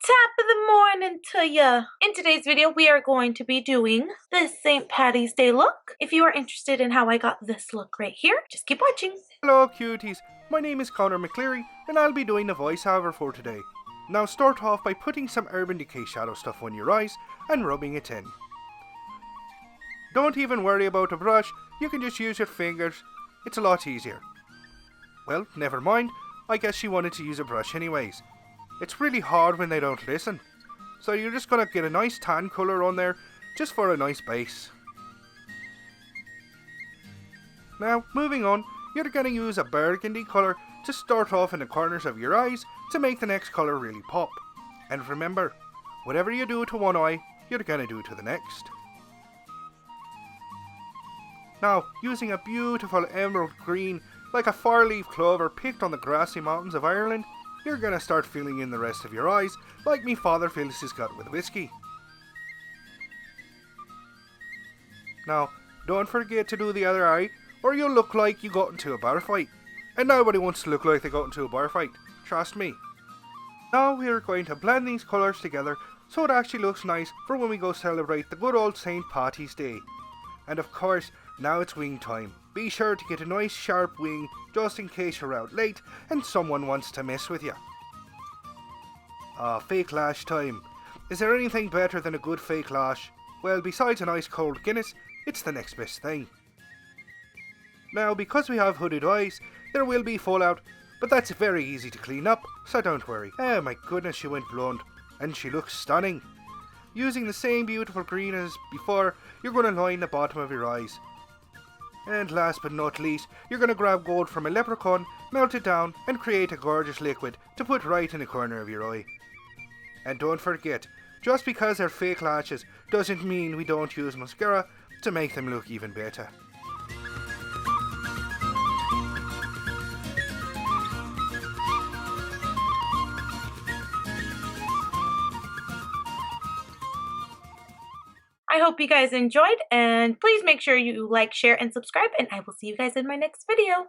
Top of the morning to ya! In today's video, we are going to be doing this St. Patty's Day look. If you are interested in how I got this look right here, just keep watching. Hello cuties, my name is Connor McCleary and I'll be doing the voiceover for today. Now start off by putting some Urban Decay shadow stuff on your eyes and rubbing it in. Don't even worry about a brush, you can just use your fingers, it's a lot easier. Well, never mind, I guess she wanted to use a brush anyways. It's really hard when they don't listen. So you're just going to get a nice tan colour on there, just for a nice base. Now, moving on, you're going to use a burgundy colour to start off in the corners of your eyes to make the next colour really pop. And remember, whatever you do to one eye, you're going to do to the next. Now, using a beautiful emerald green, like a 4-leaf clover picked on the grassy mountains of Ireland, you're going to start filling in the rest of your eyes, like me father fills his gut with whiskey. Now, don't forget to do the other eye, or you'll look like you got into a bar fight. And nobody wants to look like they got into a bar fight, trust me. Now we are going to blend these colours together so it actually looks nice for when we go celebrate the good old St. Patty's Day. And of course, now it's wing time. Be sure to get a nice sharp wing just in case you're out late and someone wants to mess with you. Fake lash time. Is there anything better than a good fake lash? Well, besides an ice cold Guinness, it's the next best thing. Now, because we have hooded eyes, there will be fallout, but that's very easy to clean up, so don't worry. Oh my goodness, she went blonde, and she looks stunning. Using the same beautiful green as before, you're going to line the bottom of your eyes. And last but not least, you're going to grab gold from a leprechaun, melt it down, and create a gorgeous liquid to put right in the corner of your eye. And don't forget, just because they're fake lashes doesn't mean we don't use mascara to make them look even better. I hope you guys enjoyed, and please make sure you like, share, and subscribe, and I will see you guys in my next video.